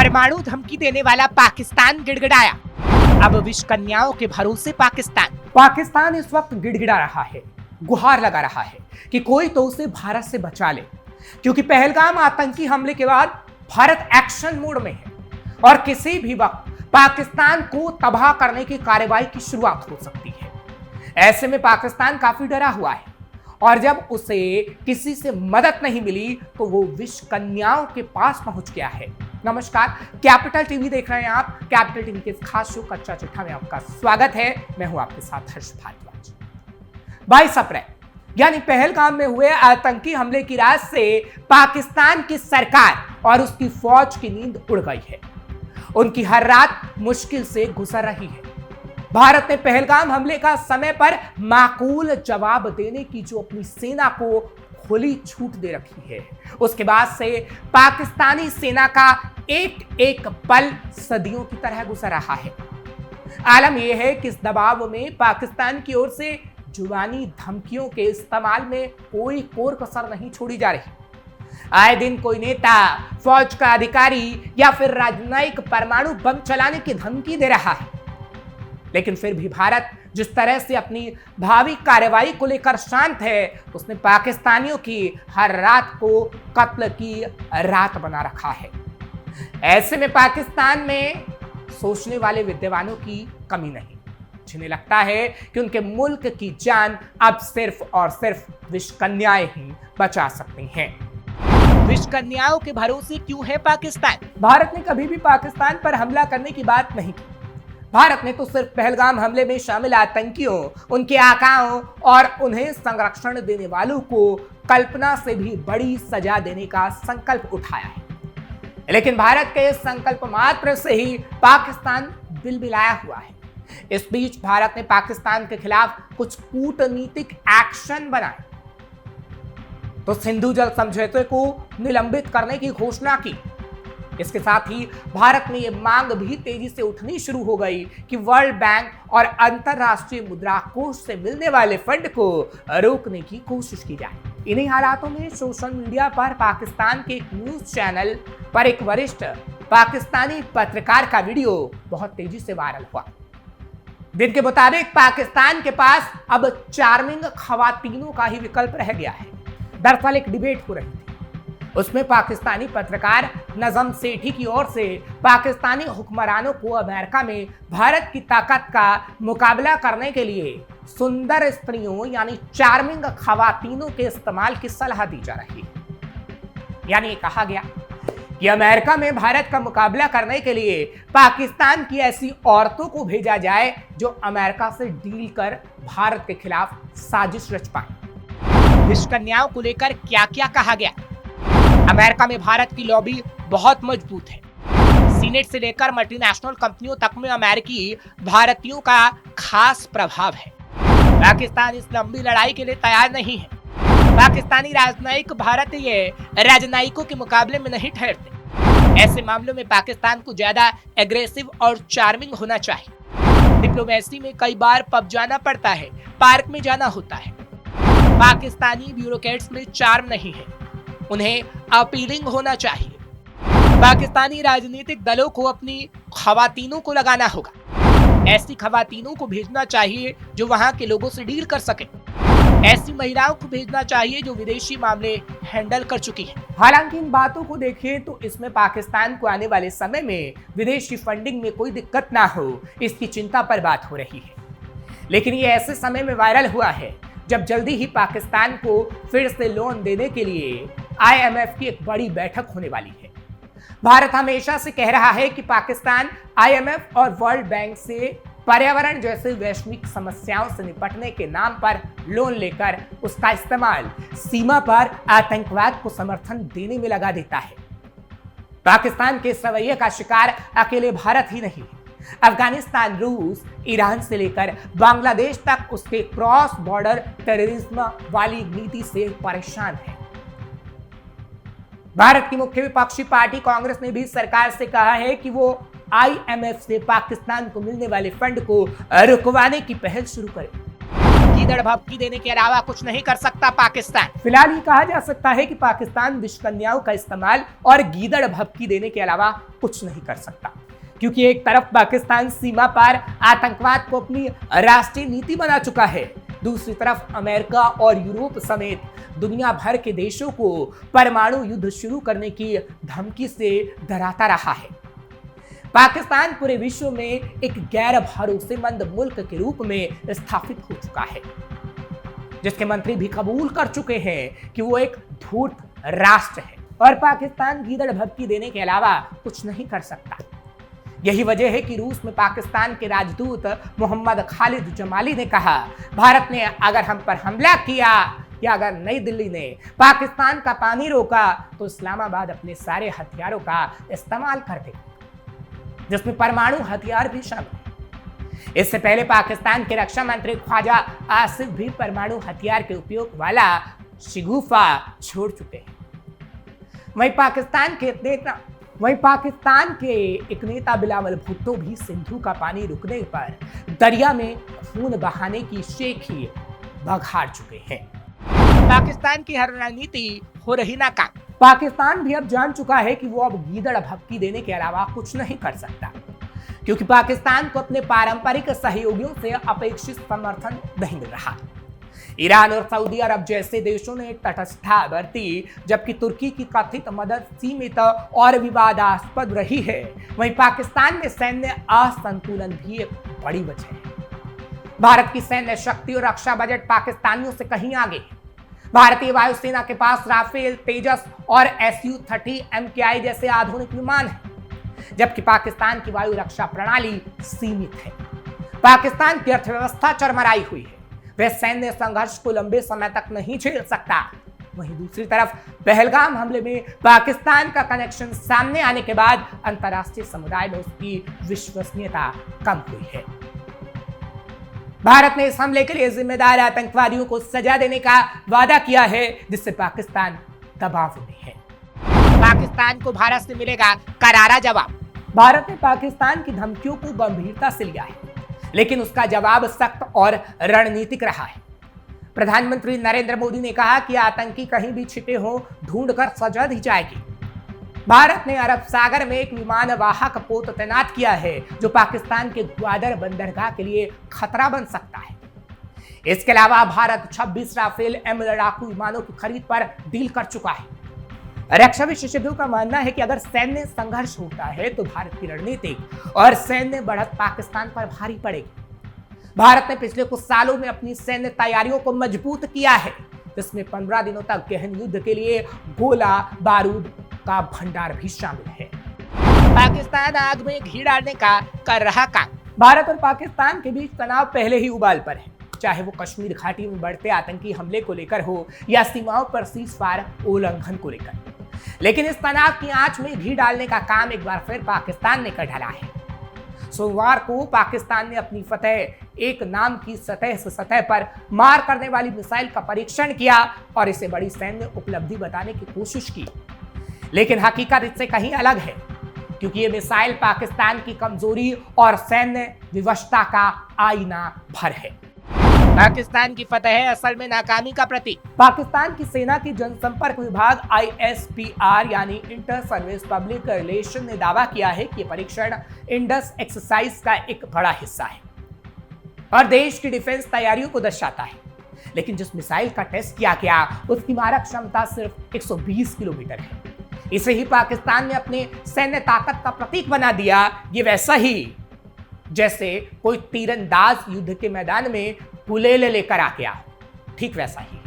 परमाणु धमकी देने वाला पाकिस्तान गिड़गिड़ाया। अब विष कन्याओं के भरोसे पाकिस्तान इस वक्त गिड़गिड़ा रहा है, गुहार लगा रहा है कि कोई तो उसे भारत से बचा ले, क्योंकि पहलगाम आतंकी हमले के बाद भारत एक्शन मोड में है और किसी भी वक्त पाकिस्तान को तबाह करने की कार्रवाई की शुरुआत हो सकती है। ऐसे में पाकिस्तान काफी डरा हुआ है और जब उसे किसी से मदद नहीं मिली तो वो विष कन्याओं के पास पहुंच गया है। नमस्कार, कैपिटल टीवी देख रहे हैं आप। कैपिटल टीवी के इस खास शो कच्चा चिट्ठा में आपका स्वागत है। मैं हूं आपके साथ हर्ष भारद्वाज। 22 अप्रैल यानी पहलगाम में हुए आतंकी हमले की रात से पाकिस्तान की सरकार और उसकी फौज की नींद उड़ गई है। उनकी हर रात मुश्किल से गुजर रही है। भारत ने पहलगाम हमले का समय पर माकूल जवाब देने की जो अपनी सेना को खुली छूट दे रखी है, उसके बाद से पाकिस्तानी सेना का एक एक पल सदियों की तरह गुजर रहा है। आलम यह है कि इस दबाव में पाकिस्तान की ओर से जुबानी धमकियों के इस्तेमाल में कोई कोर कसर नहीं छोड़ी जा रही। आए दिन कोई नेता, फौज का अधिकारी या फिर राजनयिक परमाणु बम चलाने की धमकी दे रहा है, लेकिन फिर भी भारत जिस तरह से अपनी भावी कार्रवाई को लेकर शांत है, उसने पाकिस्तानियों की हर रात को कत्ल की रात बना रखा है। ऐसे में पाकिस्तान में सोचने वाले विद्वानों की कमी नहीं, जिन्हें लगता है कि उनके मुल्क की जान अब सिर्फ और सिर्फ विष कन्याएं ही बचा सकती हैं। विष कन्याओं के भरोसे क्यों है पाकिस्तान? भारत ने कभी भी पाकिस्तान पर हमला करने की बात नहीं की। भारत ने तो सिर्फ पहलगाम हमले में शामिल आतंकियों, उनके आकाओं और उन्हें संरक्षण देने वालों को कल्पना से भी बड़ी सजा देने का संकल्प उठाया है। लेकिन भारत के इस संकल्प मात्र से ही पाकिस्तान बिलबिलाया हुआ है। इस बीच भारत ने पाकिस्तान के खिलाफ कुछ कूटनीतिक एक्शन बनाए तो सिंधु जल समझौते को निलंबित करने की घोषणा की। इसके साथ ही भारत में यह मांग भी तेजी से उठनी शुरू हो गई कि वर्ल्ड बैंक और अंतरराष्ट्रीय मुद्रा कोष से मिलने वाले फंड को रोकने की कोशिश की जाए। इन्हीं हालातों में सोशल मीडिया पर पाकिस्तान के एक न्यूज चैनल पर एक वरिष्ठ पाकिस्तानी पत्रकार का वीडियो बहुत तेजी से वायरल हुआ। जिनके मुताबिक पाकिस्तान के पास अब चार्मिंग खवातीनों का ही विकल्प रह गया है। दरअसल एक डिबेट हो रही थी, उसमें पाकिस्तानी पत्रकार नजम सेठी की ओर से पाकिस्तानी हुक्मरानों को अमेरिका में भारत की ताकत का मुकाबला करने के लिए सुंदर स्त्रियों यानी चार्मिंग खवातीनों के इस्तेमाल की सलाह दी जा रही है। यानी कहा गया कि अमेरिका में भारत का मुकाबला करने के लिए पाकिस्तान की ऐसी औरतों को भेजा जाए जो अमेरिका से डील कर भारत के खिलाफ साजिश रच पाए। विष कन्याओं को लेकर क्या क्या कहा गया? अमेरिका में भारत की लॉबी बहुत मजबूत है। सीनेट से लेकर मल्टीनेशनल कंपनियों तक में अमेरिकी भारतीयों का खास प्रभाव है। पाकिस्तान इस लंबी लड़ाई के लिए तैयार नहीं है। पाकिस्तानी राजनयिक भारतीय राजनयिकों के मुकाबले में नहीं ठहरते। ऐसे मामलों में पाकिस्तान को ज्यादा एग्रेसिव और चार्मिंग होना चाहिए। डिप्लोमेसी में कई बार पब जाना पड़ता है, पार्क में जाना होता है। पाकिस्तानी ब्यूरोक्रेट्स में चार्म नहीं है, उन्हें अपीलिंग होना चाहिए। पाकिस्तानी राजनीतिक दलों को अपनी खवातीनों को लगाना होगा। ऐसी खवातीनों को भेजना चाहिए जो वहां के लोगों से डील कर सके। ऐसी महिलाओं को भेजना चाहिए जो विदेशी मामले हैंडल कर चुकी हैं। हालांकि इन बातों को देखें तो इसमें पाकिस्तान को आने वाले समय में विदेशी फंडिंग में कोई दिक्कत ना हो, इसकी चिंता पर बात हो रही है। लेकिन ये ऐसे समय में वायरल हुआ है जब जल्दी ही पाकिस्तान को फिर से लोन देने के लिए IMF की एक बड़ी बैठक होने वाली है। भारत हमेशा से कह रहा है कि पाकिस्तान IMF और वर्ल्ड बैंक से पर्यावरण जैसे वैश्विक समस्याओं से निपटने के नाम पर लोन लेकर उसका इस्तेमाल सीमा पर आतंकवाद को समर्थन देने में लगा देता है। पाकिस्तान के इस रवैये का शिकार अकेले भारत ही नहीं है। अफगानिस्तान, रूस, ईरान से लेकर बांग्लादेश तक उसके क्रॉस बॉर्डर टेररिज्म वाली नीति से परेशान है। भारत की मुख्य विपक्षी पार्टी कांग्रेस ने भी सरकार से कहा है कि वो IMF से पाकिस्तान को मिलने वाले फंड को रुकवाने की पहल शुरू करे। गीदड़ भभकी देने के अलावा कुछ नहीं कर सकता पाकिस्तान। फिलहाल ये कहा जा सकता है कि पाकिस्तान विष कन्याओं का इस्तेमाल और गीदड़ भभकी देने के अलावा कुछ नहीं कर सकता, क्योंकि एक तरफ पाकिस्तान सीमा पार आतंकवाद को अपनी राष्ट्रीय नीति बना चुका है, दूसरी तरफ अमेरिका और यूरोप समेत दुनिया भर के देशों को परमाणु युद्ध शुरू करने की धमकी से डराता रहा है। पाकिस्तान पूरे विश्व में एक गैर भरोसेमंद मुल्क के रूप में स्थापित हो चुका है, जिसके मंत्री भी कबूल कर चुके हैं कि वो एक धूर्त राष्ट्र है और पाकिस्तान गीदड़ भक्ति देने के अलावा कुछ नहीं कर सकता। यही वजह है कि रूस में पाकिस्तान के राजदूत मोहम्मद खालिद जमाली ने कहा, भारत ने अगर हम पर हमला किया या अगर नई दिल्ली ने पाकिस्तान का पानी रोका तो इस्लामाबाद अपने सारे हथियारों का इस्तेमाल कर दे, जिसमें परमाणु हथियार भी शामिल है। इससे पहले पाकिस्तान के रक्षा मंत्री ख्वाजा आसिफ भी परमाणु हथियार के उपयोग वाला शिगुफा छोड़ चुके हैं। वहीं पाकिस्तान के एक नेता बिलावल भुट्टो भी सिंधु का पानी रुकने पर दरिया में खून बहाने की शेख ही बघाड़ चुके हैं। पाकिस्तान की हर रणनीति हो रही नाकाम। पाकिस्तान भी अब जान चुका है कि वो अब गीदड़ भक्ति देने के अलावा कुछ नहीं कर सकता, क्योंकि पाकिस्तान को अपने पारंपरिक सहयोगियों से अपेक्षित समर्थन नहीं मिल रहा। ईरान और सऊदी अरब जैसे देशों ने तटस्थता बरती, जबकि तुर्की की कथित मदद सीमित और विवादास्पद रही है। वहीं पाकिस्तान में सैन्य असंतुलन भी एक बड़ी वजह है। भारत की सैन्य शक्ति और रक्षा बजट पाकिस्तानियों से कहीं आगे है। भारतीय वायुसेना के पास राफेल, तेजस और SU-30 MKI जैसे आधुनिक विमान हैं, जबकि पाकिस्तान की वायु रक्षा प्रणाली सीमित है। पाकिस्तान की अर्थव्यवस्था चरमराई हुई है, वह सैन्य संघर्ष को लंबे समय तक नहीं झेल सकता। वहीं दूसरी तरफ पहलगाम हमले में पाकिस्तान का कनेक्शन सामने आने के बाद अंतर्राष्ट्रीय समुदाय में उसकी विश्वसनीयता कम हुई है। भारत ने इस हमले के लिए जिम्मेदार आतंकवादियों को सजा देने का वादा किया है, जिससे पाकिस्तान दबाव में है। पाकिस्तान को भारत से मिलेगा करारा जवाब। भारत ने पाकिस्तान की धमकियों को गंभीरता से लिया है, लेकिन उसका जवाब सख्त और रणनीतिक रहा है। प्रधानमंत्री नरेंद्र मोदी ने कहा कि आतंकी कहीं भी छिपे हो, ढूंढकर सजा दी जाएगी। भारत ने अरब सागर में एक विमान वाहक पोत तैनात किया है, जो पाकिस्तान के ग्वादर बंदरगाह के लिए खतरा बन सकता है। इसके अलावा भारत 26 राफेल M लड़ाकू विमानों की खरीद पर डील कर चुका है। रक्षा विशेषज्ञों का मानना है कि अगर सैन्य संघर्ष होता है तो भारत की रणनीतिक और सैन्य बढ़त पाकिस्तान पर भारी पड़ेगी। भारत ने पिछले कुछ सालों में अपनी सैन्य तैयारियों को मजबूत किया है, जिसमें 15 दिनों तक गहन युद्ध के लिए गोला बारूद का भंडार भी शामिल है। पाकिस्तान आग में घी डालने का कर रहा काम। भारत और पाकिस्तान के बीच तनाव पहले ही उबाल पर है, चाहे वो कश्मीर घाटी में बढ़ते आतंकी हमले को लेकर हो या सीमाओं पर सीज़फायर उल्लंघन को लेकर। लेकिन इस तनाव की आंच में घी डालने का काम एक बार फिर पाकिस्तान ने कर डाला है। सोमवार को पाकिस्तान ने अपनी फतेह एक नाम की सतह से सतह पर मार करने वाली मिसाइल का परीक्षण किया और इसे बड़ी सैन्य उपलब्धि बताने की कोशिश की। लेकिन हकीकत इससे कहीं अलग है, क्योंकि ये मिसाइल पाकिस्तान की कमजोरी और सैन्य विवशता का आईना भर है। पाकिस्तान की फतह असल में नाकामी का प्रतीक। पाकिस्तान की सेना की जनसंपर्क विभाग ISPR यानी इंटर सर्विस पब्लिक रिलेशन ने दावा किया है कि परीक्षण इंडस एक्सरसाइज का एक बड़ा हिस्सा है और देश की डिफेंस तैयारियों को दर्शाता है। लेकिन जिस मिसाइल का टेस्ट किया गया उसकी मारक क्षमता सिर्फ 120 किलोमीटर है। इसे ही पाकिस्तान ने अपने सैन्य ताकत का प्रतीक बना दिया। ये वैसा ही जैसे कोई तीरंदाज युद्ध के मैदान में गुलेल लेकर आ गया, ठीक वैसा ही।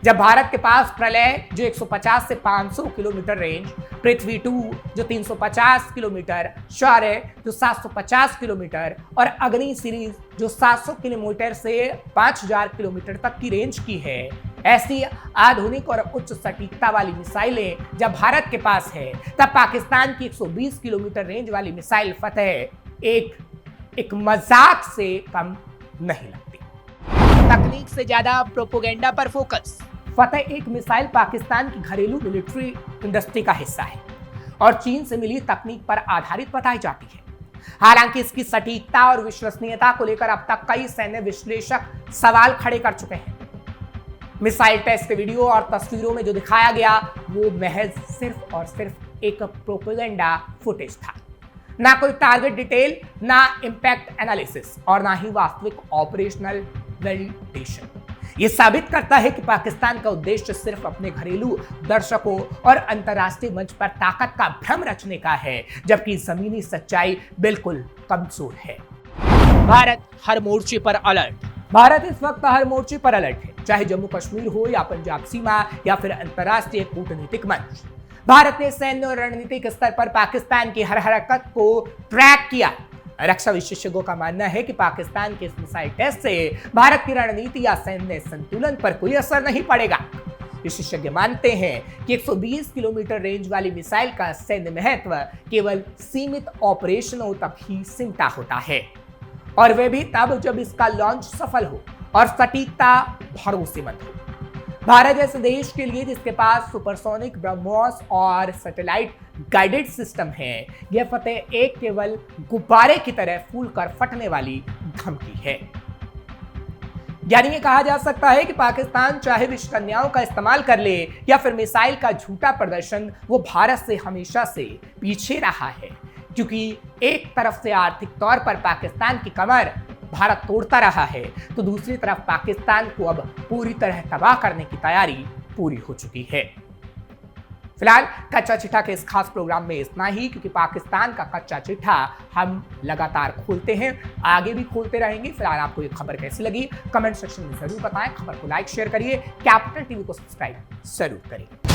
जब भारत के पास प्रलय जो 150 से 500 किलोमीटर रेंज, पृथ्वी 2 जो 350 किलोमीटर, शौर्य जो 750 किलोमीटर और अग्नि सीरीज जो 700 किलोमीटर से 5000 किलोमीटर तक की रेंज की है, ऐसी आधुनिक और उच्च सटीकता वाली मिसाइलें जब भारत के पास है, तब पाकिस्तान की 120 किलोमीटर रेंज वाली मिसाइल फतेह एक मजाक से कम नहीं लगती। तकनीक से ज्यादा प्रोपोगेंडा पर फोकस। फतेह एक मिसाइल पाकिस्तान की घरेलू मिलिट्री इंडस्ट्री का हिस्सा है और चीन से मिली तकनीक पर आधारित बताई जाती है। हालांकि इसकी सटीकता और विश्वसनीयता को लेकर अब तक कई सैन्य विश्लेषक सवाल खड़े कर चुके हैं। मिसाइल टेस्ट के वीडियो और तस्वीरों में जो दिखाया गया वो महज सिर्फ और सिर्फ एक प्रोपेगेंडा फुटेज था। ना कोई टारगेट डिटेल, ना इंपैक्ट एनालिसिस और ना ही वास्तविक ऑपरेशनल वैलिडेशन। यह साबित करता है कि पाकिस्तान का उद्देश्य सिर्फ अपने घरेलू दर्शकों और अंतर्राष्ट्रीय मंच पर ताकत का भ्रम रचने का है, जबकि जमीनी सच्चाई बिल्कुल कमजोर है। भारत हर मोर्चे पर अलर्ट। भारत इस वक्त हर मोर्चे पर अलर्ट है, चाहे जम्मू कश्मीर हो या पंजाब सीमा या फिर अंतर्राष्ट्रीय कूटनीतिक मंच। भारत ने सैन्य और रणनीतिक स्तर पर पाकिस्तान की हर हरकत को ट्रैक किया। रक्षा विशेषज्ञों का मानना है कि पाकिस्तान के इस मिसाइल टेस्ट से भारत की रणनीति या सैन्य संतुलन पर कोई असर नहीं पड़ेगा। विशेषज्ञ मानते हैं कि 120 किलोमीटर रेंज वाली मिसाइल का सैन्य महत्व केवल सीमित ऑपरेशनों तक ही सिमटा होता है, और वे भी तब जब इसका लॉन्च सफल हो और सटीकता भरोसेमंद हो। भारत जैसे देश के लिए जिसके पास सुपरसोनिक ब्रह्मोस और सैटेलाइट गाइडेड सिस्टम है, यह फतेह एक केवल गुब्बारे की तरह फूलकर फटने वाली धमकी है। यानी ये कहा जा सकता है कि पाकिस्तान चाहे विश्व कन्याओं का इस्तेमाल कर ले या फिर मिसाइल का झूठा प्रदर्शन, वो भारत से हमेशा से पीछे रहा है, क्योंकि एक तरफ से आर्थिक तौर पर पाकिस्तान की कमर भारत तोड़ता रहा है, तो दूसरी तरफ पाकिस्तान को अब पूरी तरह तबाह करने की तैयारी पूरी हो चुकी है। फिलहाल कच्चा चिट्ठा के इस खास प्रोग्राम में इतना ही, क्योंकि पाकिस्तान का कच्चा चिट्ठा हम लगातार खोलते हैं, आगे भी खोलते रहेंगे। फिलहाल आपको ये खबर कैसी लगी कमेंट सेक्शन में जरूर बताएं। खबर को लाइक शेयर करिए, कैपिटल टीवी को सब्सक्राइब जरूर करिए।